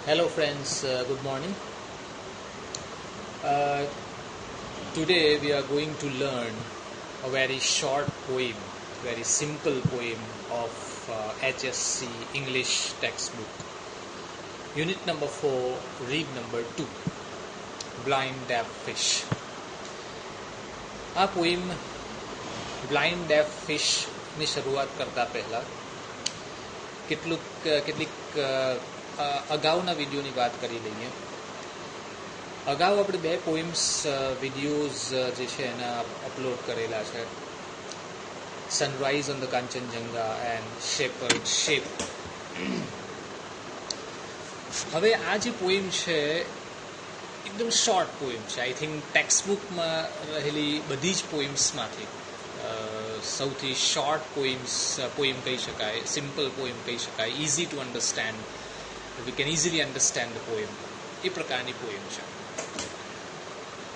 Hello friends, good morning. Uh, Today we are going to learn a very short poem, very simple poem of HSC English textbook. Unit number 4, read number 2, Blind Deaf Fish. આ poem blind deaf ફિશની શરૂઆત કરતા પહેલાં કેટલીક અગાઉના વિડીયોની વાત કરી લઈએ. અગાઉ આપણે 2 પોઈમ્સ વિડીયોઝ જે છે એના અપલોડ કરેલા છે, sunrise on the Kanchenjunga and shepherd shape. હવે આ જે પોઈમ છે એકદમ શોર્ટ પોઈમ છે. આઈ થિંક ટેક્સ્ટબુકમાં રહેલી બધી જ પોઈમ્સમાંથી સૌથી શોર્ટ પોઈમ કહી શકાય, સિમ્પલ પોઈમ કહી શકાય, easy to understand, we can easily understand the poem, એ પ્રકારની પોઈમ છે.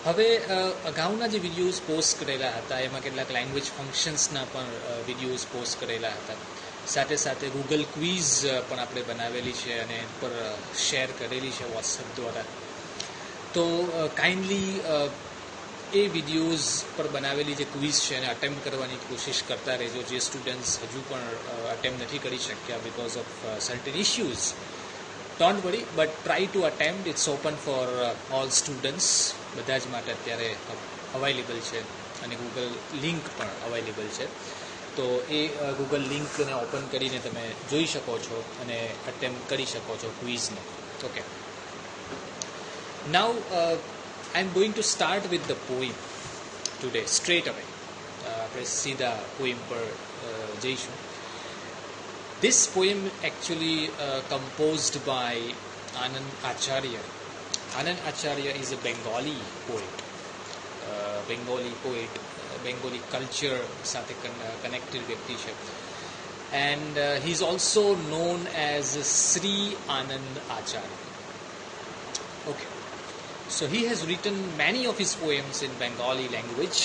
હવે અગાઉના જે વિડીયોઝ પોસ્ટ કરેલા હતા એમાં કેટલાક લેંગ્વેજ ફંક્શન્સના પણ વિડીયોઝ પોસ્ટ કરેલા હતા. સાથે સાથે ગૂગલ ક્વિઝ પણ આપણે બનાવેલી છે અને પર શેર કરેલી છે વોટ્સએપ દ્વારા. તો કાઇન્ડલી એ વિડીયોઝ પર બનાવેલી જે ક્વિઝ છે એને અટેમ્પ્ટ કરવાની કોશિશ કરતા રહેજો. જે સ્ટુડન્ટ્સ હજુ પણ અટેમ્પ્ટ નથી કરી શક્યા because of certain issues, don't worry, but try to attempt. It's open for all students, બધા જ માટે અત્યારે અવેલેબલ છે અને ગૂગલ લિંક પણ અવેલેબલ છે. તો એ ગૂગલ લિંકને ઓપન કરીને તમે જોઈ શકો છો અને અટેમ્પ્ટ કરી શકો છો ક્વિઝને. Okay, now I'm going to start with the poem today straight away. આપણે સીધા પોઈમ પર જઈશું. This poem actually composed by Anand Acharya. Anand Acharya is a Bengali poet. Bengali culture સાથે connected વ્યક્તિ છે. And he's also known as Sri Anand Acharya. Okay. So he has written many of his poems in Bengali language.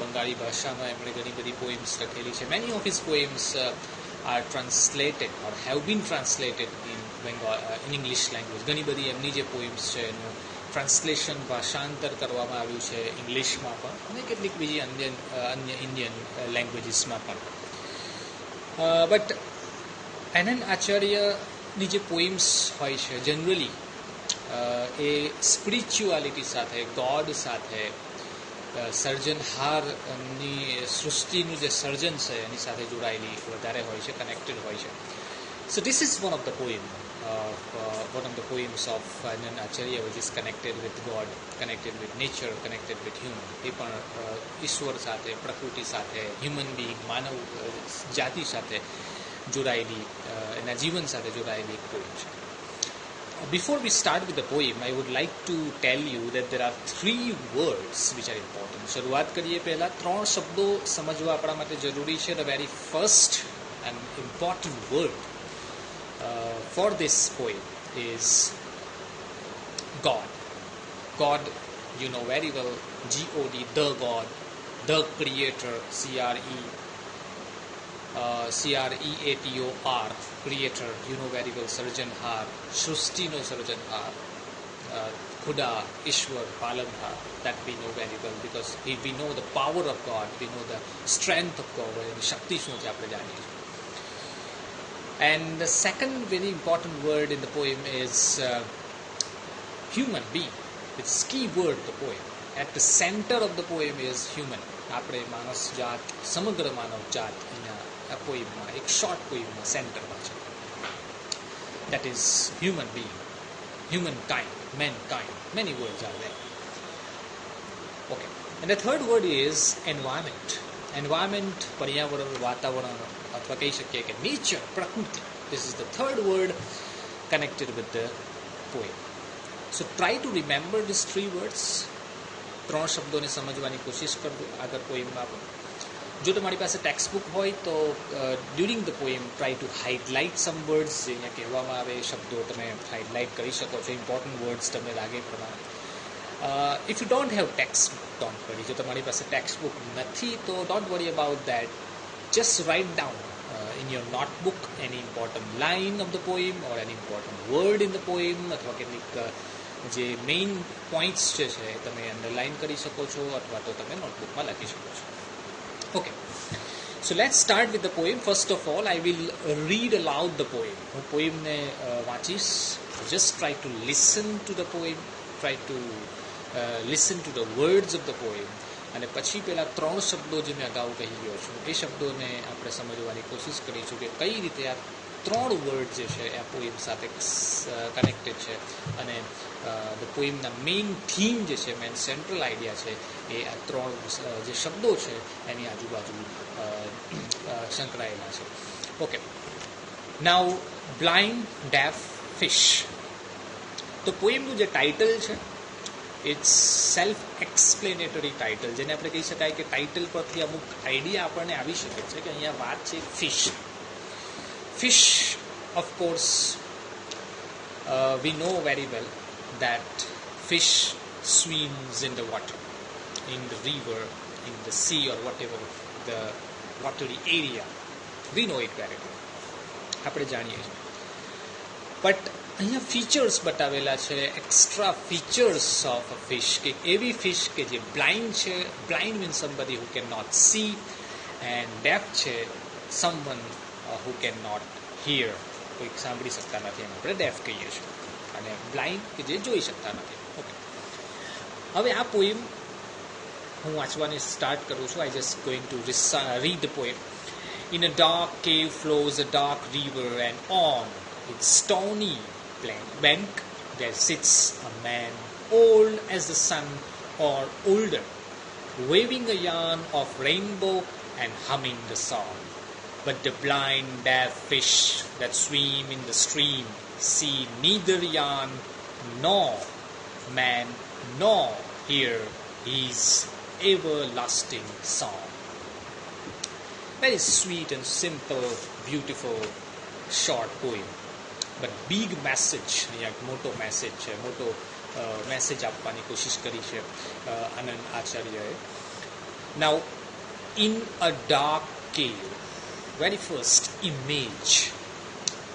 Bengali ભાષામાં એમણે ઘણી બધી poems લખેલી છે. Many of his poems are translated or have been translated in English language. ઘણી બધી એમની જે poems છે એનું ટ્રાન્સલેશન, ભાષાંતર કરવામાં આવ્યું છે ઇંગ્લિશમાં પણ અને કેટલીક બીજી અન્ય ઇન્ડિયન લેંગ્વેજીસમાં પણ. બટ આનંદ આચાર્યની જે પોઈમ્સ હોય છે જનરલી એ સ્પિરિચ્યુઆલિટી સાથે, ગોડ સાથે, સર્જનહારની સૃષ્ટિનું જે સર્જન છે એની સાથે જોડાયેલી વધારે હોય છે, કનેક્ટેડ હોય છે. So this is one of the poems of Anand Acharya which is connected with God, connected with nature, connected with human. એ પણ ઈશ્વર સાથે, પ્રકૃતિ સાથે, હ્યુમન બિંગ, માનવ જાતિ સાથે જોડાયેલી, એના જીવન સાથે જોડાયેલી એક પોઈમ છે. Before we start with the poem, I would like to tell you that there are 3 words which are important. શરૂઆત કરીએ પહેલા 3 શબ્દો સમજવા આપણા માટે જરૂરી છે. The very first and important word for this poem is God. God, you know very well, G-O-D, the God, the Creator, C-R-E-A-T-O-R, Creator, you know very well, Sarjanhar, Shrustino Sarjanhar, Khuda, Ishwar, Palanhar, that we know very well because we know the power of God, we know the strength of God, and Shakti શું છે આપણે જાણીએ છીએ. And the second very important word in the poem is human being. It's key word of the poem. At the center of the poem is human. આપણે માનસ જાત, સમગ્ર માનવ જાત અહીંયા આ પોઈમમાં, એક શોર્ટ પોઈમમાં સેન્ટરમાં છે. That is human being, humankind, mankind. Many words are there. Okay. And the third word is environment. Environment, પર્યાવરણ, વાતાવરણ, અથવા કહી શકીએ કે nature, પ્રકૃતિ. This is the third word connected with the poem. So try to remember these 3 words. 3 શબ્દોને સમજવાની કોશિશ કરજો આગળ પોઈમમાં પણ. જો તમારી પાસે ટેક્સ્ટ બુક હોય તો during the poem try to highlight some words, જે અહીંયા કહેવામાં આવે એ શબ્દો તમે હાઇલાઇટ કરી શકો છો, ઇમ્પોર્ટન્ટ વર્ડ્સ તમને લાગે એ પ્રમાણે. If you don't have text book, don't worry. જો તમારી પાસે ટેક્સ્ટ બુક નથી તો don't worry about that. Just write down in your notebook any important line of the poem or any important word in the poem, અથવા કેટલીક જે main points જે છે તમે અંડરલાઇન કરી શકો છો અથવા તો તમે નોટબુકમાં લખી શકો છો. Okay, so let's start with the poem. First of all I will read aloud the poem. હું પોએમને વાંચીશ. Just try to listen to the poem, try to listen to the words of the poem. અને પછી પેલા 3 શબ્દો જે મેં અગાઉ કહી ગયો છું એ શબ્દોને આપણે સમજવાની કોશિશ કરીશું કે કઈ રીતે આ 3 વર્ડ જે છે એ આ પોએમ સાથે કનેક્ટેડ છે અને ધ પોએમના મેઇન થીમ જે છે, મેઇન સેન્ટ્રલ આઈડિયા છે એ આ 3 જે શબ્દો છે એની આજુબાજુ સંકળાયેલા છે. ઓકે, નાઉ બ્લાઇન્ડ ડેફ ફિશ. તો પોએમનું જે ટાઇટલ છે ઇટ્સ સેલ્ફ એક્સપ્લેનેટરી ટાઇટલ, જેને આપણે કહી શકાય કે ટાઇટલ પરથી અમુક આઈડિયા આપણને આવી શકે છે કે અહીંયા વાત છે fish. Fish, of course, we know very well that fish swims in the water, in the river, in the sea or whatever the watery area. We know it very well. આપણે જાણીએ છીએ. બટ અહીંયા features બતાવેલા છે, extra features of a fish, કે એવી fish કે જે બ્લાઇન્ડ છે. Blind means somebody who can not see, and deaf છે someone who can not hear, કોઈક સાંભળી શકતા નથી, એને આપણે ડેફ કહીએ છીએ. અને બ્લાઇન્ડ કે જે જોઈ શકતા નથી. ઓકે, હવે આ પોએમ હું વાંચવાની સ્ટાર્ટ કરું છું. I just going to read the poem. In a dark cave flows a dark river, and on its stony bank there sits a man old as the sun or older, waving a yarn of rainbow and humming the song. But the blind deaf fish that swim in the stream see neither yarn nor man nor hear his everlasting song. Very sweet and simple, beautiful, short poem. But big message, અહીંયા મોટો message છે, મોટો message આપવાની કોશિશ કરી છે આનંદ આચાર્યએ. Now, in a dark cave, very first image.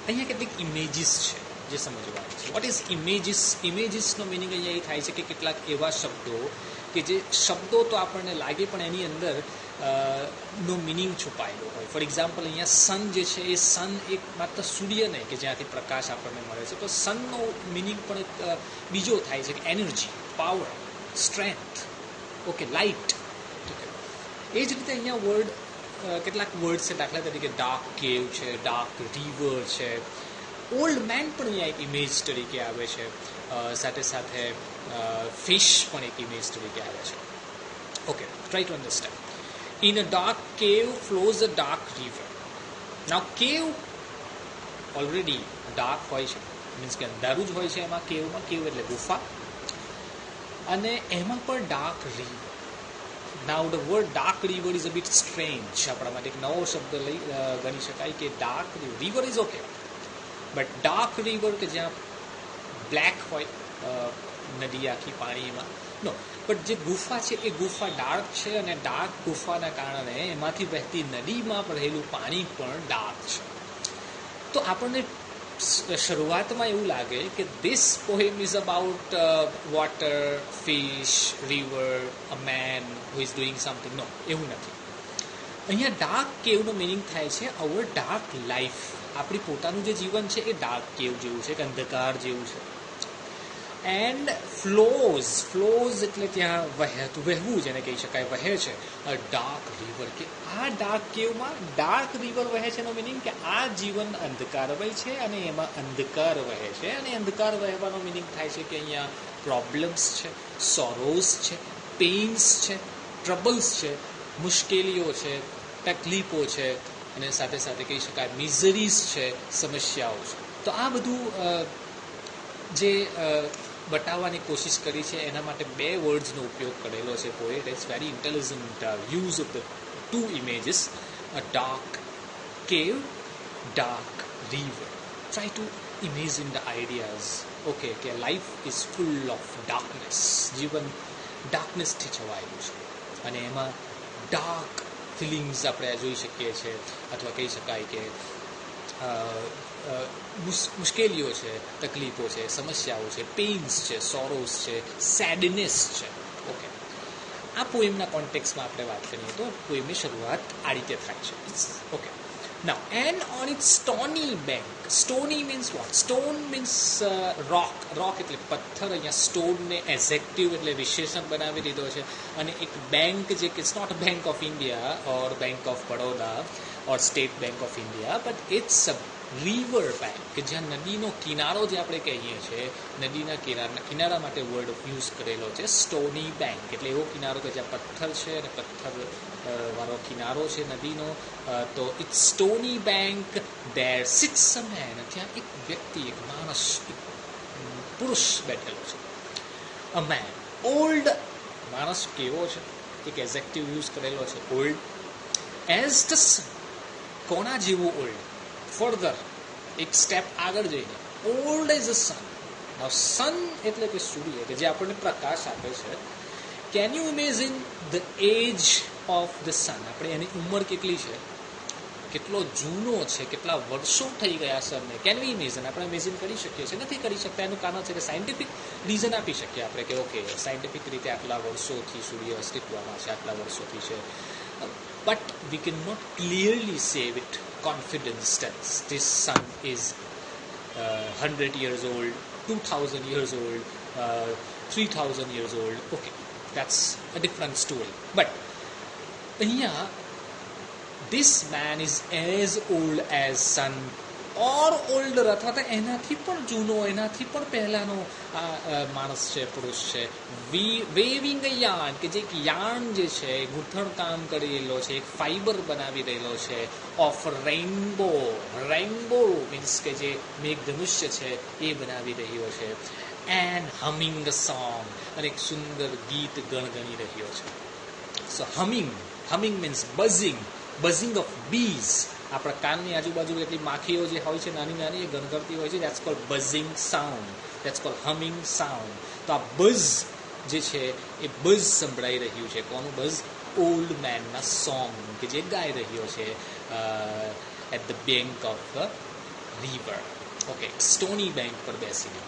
અહીંયા કેટલીક ઇમેજીસ છે જે સમજવાની છે. What is images? ઇમેજીસનો મિનિંગ અહીંયા એ થાય છે કે કેટલાક એવા શબ્દો કે જે શબ્દો તો આપણને લાગે પણ એની અંદર નો મિનિંગ છુપાયેલો હોય. ફોર એક્ઝામ્પલ, અહીંયા સન જે છે એ સન એક માત્ર સૂર્ય નહીં કે જ્યાંથી પ્રકાશ આપણને મળે છે, તો સનનો મિનિંગ પણ બીજો થાય છે કે energy, power, strength, okay, light. એ જ રીતે અહીંયા વર્ડ કેટલાક વર્ડ છે, દાખલા તરીકે ડાર્ક કેવ છે, ડાર્ક રિવર છે, ઓલ્ડ મેન પણ અહીંયા એક ઇમેજ તરીકે આવે છે, સાથે સાથે ફિશ પણ એક ઇમેજ તરીકે આવે છે. Okay, try to understand. In a dark cave flows a dark river. Now cave already dark હોય છે, મીન્સ કે અંધારું જ હોય છે એમાં કેવમાં. કેવ એટલે ગુફા, અને એમાં પણ dark river. Now the word dark river is a bit strange. આપણા માટે એક નવો શબ્દ ગણી શકાય કે dark river is okay, but dark river કે જ્યાં બ્લેક હોય નદી આખી પાણીમાં, નો. બટ જે ગુફા છે એ ગુફા ડાર્ક છે, અને ડાર્ક ગુફાના કારણે એમાંથી વહેતી નદીમાં રહેલું પાણી પણ ડાર્ક છે. તો આપણને શરૂઆતમાં એવું લાગે કે this poem is about water, fish, river, a man who is doing something. No, એવું નથી. અહીંયા ડાર્ક કેવનો મિનિંગ થાય છે અવર ડાર્ક લાઈફ. આપણી પોતાનું જે જીવન છે એ ડાર્ક કેવ જેવું છે, કે અંધકાર જેવું છે. એન્ડ ફ્લોઝ એટલે ત્યાં વહેવું, જેને કહી શકાય વહે છે, અ ડાર્ક રિવર. કે આ ડાર્ક કેવમાં ડાર્ક રિવર વહે છે એનો મિનિંગ કે આ જીવન અંધકારમય છે અને એમાં અંધકાર વહે છે. અને અંધકાર વહેવાનો મિનિંગ થાય છે કે અહીંયા પ્રોબ્લેમ્સ છે, સોરોઝ છે, પેઇન્સ છે, ટ્રબલ્સ છે, મુશ્કેલીઓ છે, તકલીફો છે, અને સાથે સાથે કહી શકાય મિઝરીઝ છે, સમસ્યાઓ છે. તો આ બધું જે બતાવવાની કોશિશ કરી છે એના માટે 2 વર્ડ્સનો ઉપયોગ કરેલો છે poet. It's very intelligent use of the 2 images, a dark cave, dark river. Try to imagine the ideas. Okay, કે life is full of darkness. જીવન ડાર્કનેસથી છવાયેલું છે, અને એમાં ડાર્ક ફિલિંગ્સ આપણે જોઈ શકીએ છીએ, અથવા કહી શકાય કે મુશ્કેલીઓ છે, તકલીફો છે, સમસ્યાઓ છે, પેઇન્સ છે, સોરોસ છે, સેડનેસ છે. ઓકે, આ પોએમના કોન્ટેક્સમાં આપણે વાત કરીએ તો પોએમની શરૂઆત આ રીતે થાય છે. Okay, now and on its stony bank, stony means what? Stone means rock એટલે પથ્થર. અહીંયા stone ને એડજેક્ટિવ એટલે વિશેષણ બનાવી દીધો છે. અને એક બેંક જે કે it's not a Bank of India or Bank of Baroda or State Bank of India, but it's a river bank, કે જ્યાં નદીનો કિનારો જે આપણે કહીએ છીએ, નદીના કિનારા માટે વર્ડ યુઝ કરેલો છે સ્ટોની બેંક. એટલે એવો કિનારો કે જ્યાં પથ્થર છે અને પથ્થર વાળો કિનારો છે નદીનો. તો it's stony bank there sits a man, ત્યાં એક વ્યક્તિ, એક માણસ, એક પુરુષ બેઠેલો છે. અ મેન, ઓલ્ડ, માણસ કેવો છે? એક એડજેક્ટિવ યુઝ કરેલો છે ઓલ્ડ. એઝ ધ સન, કોના જેવું ઓલ્ડ? ફર્ધર એક સ્ટેપ આગળ જઈને ઓલ્ડ એઝ અ સન. નાઉ સન એટલે કે સૂર્ય, કે જે આપણને પ્રકાશ આપે છે. Can you imagine the age of the sun? આપણે એની ઉંમર કેટલી છે, કેટલો જૂનો છે, કેટલા વર્ષો થઈ ગયા સનને? Can we imagine? આપણે ઇમેજિન કરી શકીએ છીએ? નથી કરી શકતા. એનું કારણ છે કે સાયન્ટિફિક રીઝન આપી શકીએ આપણે કે ઓકે, સાયન્ટિફિક રીતે આટલા વર્ષોથી સૂર્ય અસ્તિત્વમાં છે, આટલા વર્ષોથી છે. But we cannot clearly say with confidence that this sun is 100 years old, 2000 years old, 3000 years old. Okay, that's a different story. But here, this man is as old as sun or older, અથવા તો એનાથી પણ જૂનો, એનાથી પણ પહેલાનો માણસ છે, પુરુષ છે. વેવિંગ અ યાર્ન, કે જે એક યાર્ન જે છે ગૂંથણ કામ કરી રહેલો છે, એક ફાઈબર બનાવી રહેલો છે. ઓફ રેઇનબો, રેઇનબો મીન્સ કે જે મેઘધનુષ્ય છે એ બનાવી રહ્યો છે. એન્ડ હમિંગ ધ સોંગ, અને એક સુંદર ગીત ગણગણી રહ્યો છે. So humming means buzzing of bees. આપણા કાનની આજુબાજુ એટલી માખીઓ જે હોય છે નાની નાની, એ ગણગણતી હોય છે. That's cold buzzing sound, that's cold humming sound. તો આ બઝ જે છે એ બઝ સંભળાઈ રહ્યું છે. કોનું બઝ? ઓલ્ડ મેનના સોંગ, કે જે ગાઈ રહ્યો છે at the bank of the river. Okay, stony bank પર બેસીને.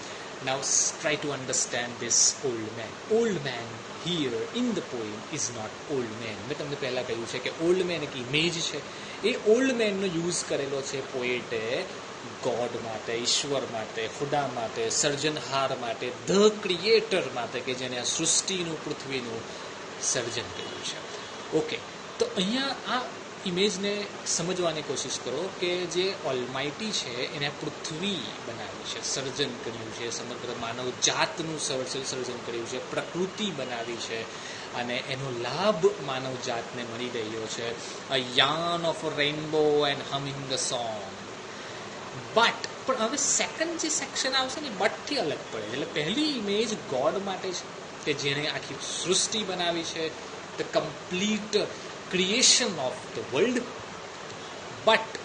Now try to understand this old man. Old man here in the poem is not old man. મેં તમને પહેલાં કહ્યું છે કે ઓલ્ડ મેન એક ઇમેજ છે. એ ઓલ્ડ મેનનો યુઝ કરેલો છે પોએટે ગોડ માટે, ઈશ્વર માટે, ખુદા માટે, સર્જનહાર માટે, ધ ક્રિએટર માટે, કે જેને આ સૃષ્ટિનું, પૃથ્વીનું સર્જન કર્યું છે. ઓકે, તો અહીંયા આ ઇમેજને સમજવાની કોશિશ કરો કે જે ઓલમાઇટી છે એને પૃથ્વી બનાવી છે, સર્જન કર્યું છે, સમગ્ર માનવ જાતનું સર્જન કર્યું છે, પ્રકૃતિ બનાવી છે, અને એનો લાભ માનવ જાતને મળી રહ્યો છે. A yarn of rainbow and humming the song. But પણ હવે સેકન્ડ જે સેક્શન આવશે ને બટથી અલગ પડે. એટલે પહેલી ઇમેજ ગોડ માટે છે, કે જેણે આખી સૃષ્ટિ બનાવી છે, the complete creation of the world. But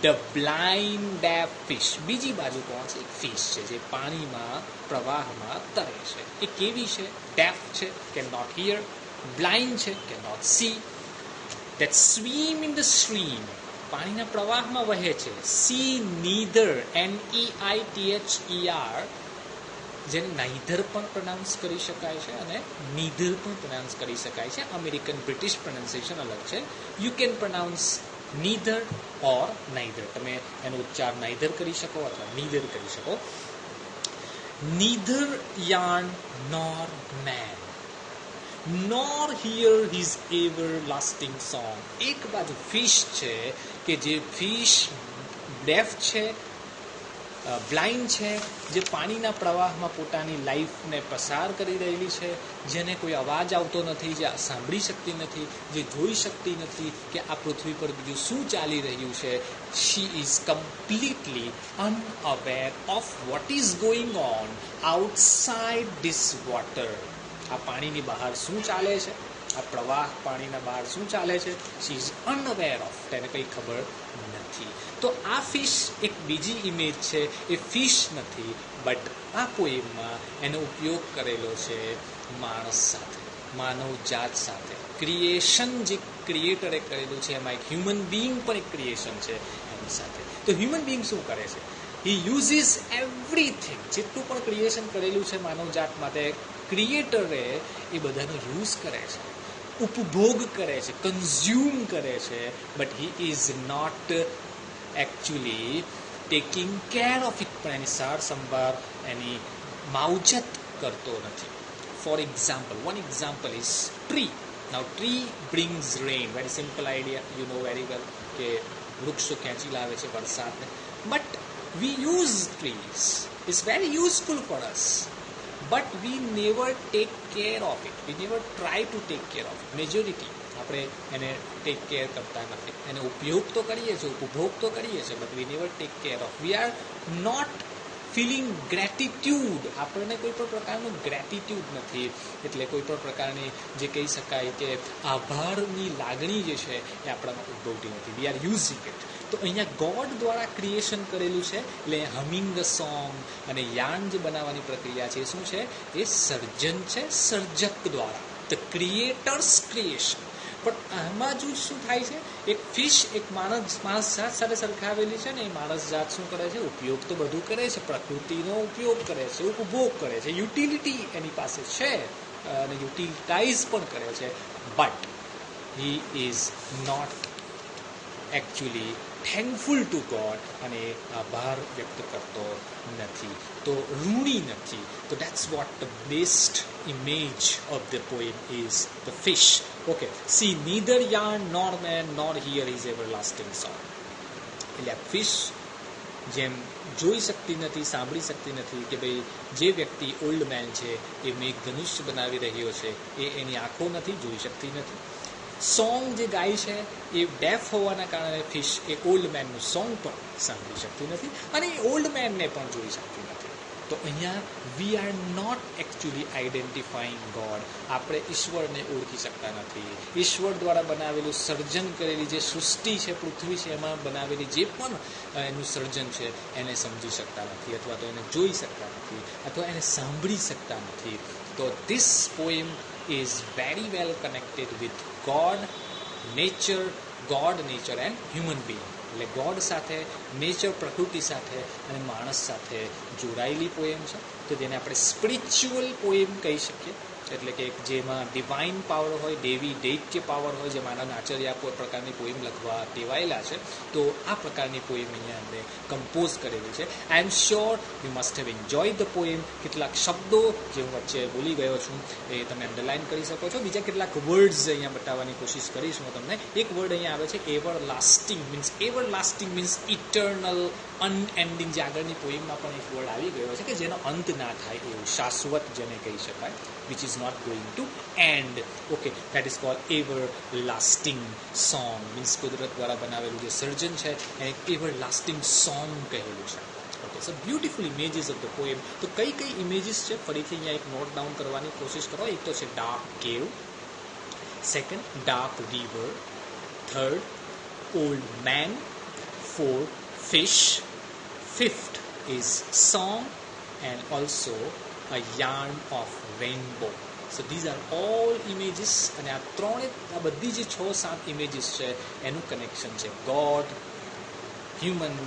the blind deaf fish, બીજી બાજુ કોણ છે? એક ફિશ છે જે પાણીમાં, પ્રવાહમાં તરે છે. એ કેવી છે? ડેફ છે, કેન નોટ હિયર. બ્લાઇન્ડ છે, can not see. that swim in the stream, પાણીના પ્રવાહમાં વહે છે. see neither, neither, જેને નાઇધર પણ પ્રોનાઉન્સ કરી શકાય છે અને નીધર પણ પ્રોનાઉન્સ કરી શકાય છે. અમેરિકન બ્રિટિશ પ્રોનાઉન્સિએશન અલગ છે. You can pronounce નીધર or neither. તમે એનો ઉચ્ચાર નાઇધર કરી શકો અથવા નીધર કરી શકો. નીધર yarn nor man, nor hear his everlasting song. એક બાજુ ફિશ છે કે જે ફિશ ડેફ છે, બ્લાઇન્ડ છે, જે પાણીના પ્રવાહમાં પોતાની લાઈફને પસાર કરી રહેલી છે, જેને કોઈ અવાજ આવતો નથી, જે સાંભળી શકતી નથી, જે જોઈ શકતી નથી કે આ પૃથ્વી પર બીજું શું ચાલી રહ્યું છે. She is completely unaware of what is going on outside this water. આ પાણીની બહાર શું ચાલે છે, આ પ્રવાહ પાણીના બહાર શું ચાલે છે, શી ઇઝ અનઅવેર ઓફ, તેને કંઈ ખબર નથી. તો આ ફિશ એક બીજી ઇમેજ છે. એ ફિશ નથી, બટ આ પોએમમાં એનો ઉપયોગ કરેલો છે માણસ સાથે, માનવ જાત સાથે. ક્રિએશન જે ક્રિએટરે કરેલું છે, એમાં એક હ્યુમન બિંગ પણ એક ક્રિએશન છે એની સાથે. તો હ્યુમન બિંગ શું કરે છે? હી યુઝિસ એવરીથિંગ, જેટલું પણ ક્રિએશન કરેલું છે માનવજાત માટે, ક્રિએટરે એ બધાનો યુઝ કરે છે, ઉપભોગ કરે છે, કન્ઝ્યુમ કરે છે, but he is not actually taking care of it, પણ એની સાર સંભાળ, એની માવજત કરતો નથી. For example, one example is tree. Now tree brings rain, very simple idea, you know very well કે વૃક્ષો ખેંચી લાવે છે વરસાદને. But we use trees, it's very useful for us, but we never take care of it, we never try to take care of it. Majority આપણે એને take care કરતા નથી. એને ઉપયોગ તો કરીએ છીએ, ઉપભોગ તો કરીએ છીએ, but we never take care of. We are not feeling gratitude, આપણને કોઈ પણ પ્રકારનું ગ્રેટિટ્યૂડ નથી, એટલે કોઈ પણ પ્રકારની જે કહી શકાય કે આભારની લાગણી જે છે એ આપણામાં ઉદ્ભવતી નથી. We are using it. તો અહીંયા ગોડ દ્વારા ક્રિએશન કરેલું છે, એટલે હમિંગ અ સોંગ અને યાર્ન જે બનાવવાની પ્રક્રિયા છે એ શું છે? એ સર્જન છે, સર્જક દ્વારા, ધ ક્રિએટર્સ ક્રિએશન. પણ આમાં જ શું થાય છે? એક ફિશ એક માણસ જાત સાથે સરખાવેલી છે ને, એ માણસ જાત શું કરે છે? ઉપયોગ તો બધું કરે છે, પ્રકૃતિનો ઉપયોગ કરે છે, ઉપભોગ કરે છે, યુટિલિટી એની પાસે છે અને યુટિલાઇઝ પણ કરે છે, but he is not actually thankful to God, અને આભાર વ્યક્ત કરતો નથી, તો ઋણી નથી. તો that's what the best image of the poem is, the fish. Okay, see neither yarn nor man nor here is everlasting song. એટલે આ ફિશ જેમ જોઈ શકતી નથી, સાંભળી શકતી નથી કે ભાઈ જે વ્યક્તિ ઓલ્ડ મેન છે એ મેઘધનુષ્ય બનાવી રહ્યો છે, એ એની આંખો નથી, જોઈ શકતી નથી. સોંગ જે ગાય છે એ ડેફ હોવાના કારણે ફિશ એ ઓલ્ડ મેનનું સોંગ પણ સાંભળી શકતી નથી અને એ ઓલ્ડ મેનને પણ જોઈ શકતી નથી. તો અહીંયા we are not actually identifying God. આપણે ઈશ્વરને ઓળખી શકતા નથી. ઈશ્વર દ્વારા બનાવેલું સર્જન કરેલી જે સૃષ્ટિ છે, પૃથ્વી છે, એમાં બનાવેલી જે પણ એનું સર્જન છે એને સમજી શકતા નથી, અથવા તો એને જોઈ શકતા નથી, અથવા એને સાંભળી શકતા નથી. તો this poem is very well connected with God, nature, and human being. એટલે ગોડ સાથે, નેચર પ્રકૃતિ સાથે અને માણસ સાથે જોડાયેલી પોએમ છે. તો જેને આપણે સ્પિરિચ્યુઅલ પોએમ કહી શકીએ. એટલે કે જેમાં ડિવાઇન પાવર હોય, દેવી દૈત્ય પાવર હોય, જે માનવના આચાર્ય કોઈ પ્રકારની પોએમ લખવા ટેવાયેલા છે. તો આ પ્રકારની પોએમ અહીંયા આપણે કમ્પોઝ કરેલી છે. I am sure you must have enjoy the poem. કેટલાક શબ્દો જે હું વચ્ચે બોલી ગયો છું એ તમે અંડરલાઇન કરી શકો છો. બીજા કેટલાક વર્ડ્સ અહીંયા બતાવવાની કોશિશ કરીશ હું તમને. એક વર્ડ અહીંયા આવે છે everlasting. Everlasting means eternal, unending. જે આગળની પોએમમાં પણ એક વર્ડ આવી ગયો છે કે જેનો અંત ના થાય એવું, શાશ્વત જેને કહી શકાય, which is not going to end. Okay, that is called everlasting song. means કુદરત દ્વારા બનાવેલું જે સર્જન છે એને everlasting song કહેલું છે. Okay, so beautiful images of the poem. તો કઈ કઈ ઇમેજીસ છે ફરીથી અહીંયા એક નોટ ડાઉન કરવાની કોશિશ કરો. એક તો છે ડાર્ક કેવ, second dark river, third old man, fourth fish, fifth is song, and also a yarn of rainbow. So these are all images, અને આ બધી જે 6-7 ઇમેજીસ છે એનું કનેક્શન છે ગોડ, હ્યુમન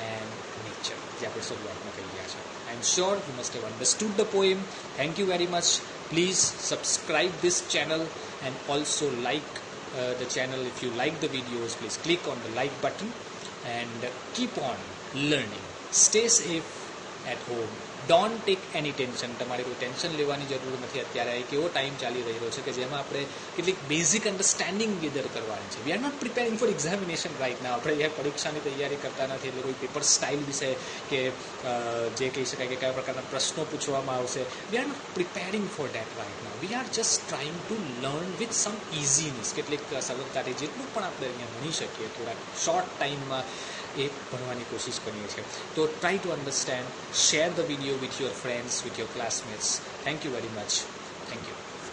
એન્ડ નેચર, જે આપણે શરૂઆતમાં કહી ગયા છે. I am sure you must have understood the poem. Thank you very much. Please subscribe this channel and also like the channel. If you like the videos, please click on the like button and keep on learning. Stay safe at home. Don't take any tension. તમારે કોઈ tension લેવાની જરૂર નથી. અત્યારે એક એવો time ચાલી રહ્યો છે કે જેમાં આપણે કેટલીક બેઝિક અન્ડરસ્ટેન્ડિંગ ગેધર કરવાની છે. We are not preparing for examination right now. આપણે અહીંયા પરીક્ષાની તૈયારી કરતા નથી, એટલે કોઈ પેપર સ્ટાઇલ વિશે કે જે કહી શકાય કે કયા પ્રકારના પ્રશ્નો પૂછવામાં આવશે, we are not preparing for that right now. We are just trying to learn with some easiness. કેટલીક સરળતાથી જેટલું પણ આપણે અહીંયા ભણી શકીએ થોડાક શોર્ટ ટાઈમમાં એ ભણવાની કોશિશ કરીએ છીએ. તો try to understand, share the video with your friends, with your classmates. Thank you very much. Thank you.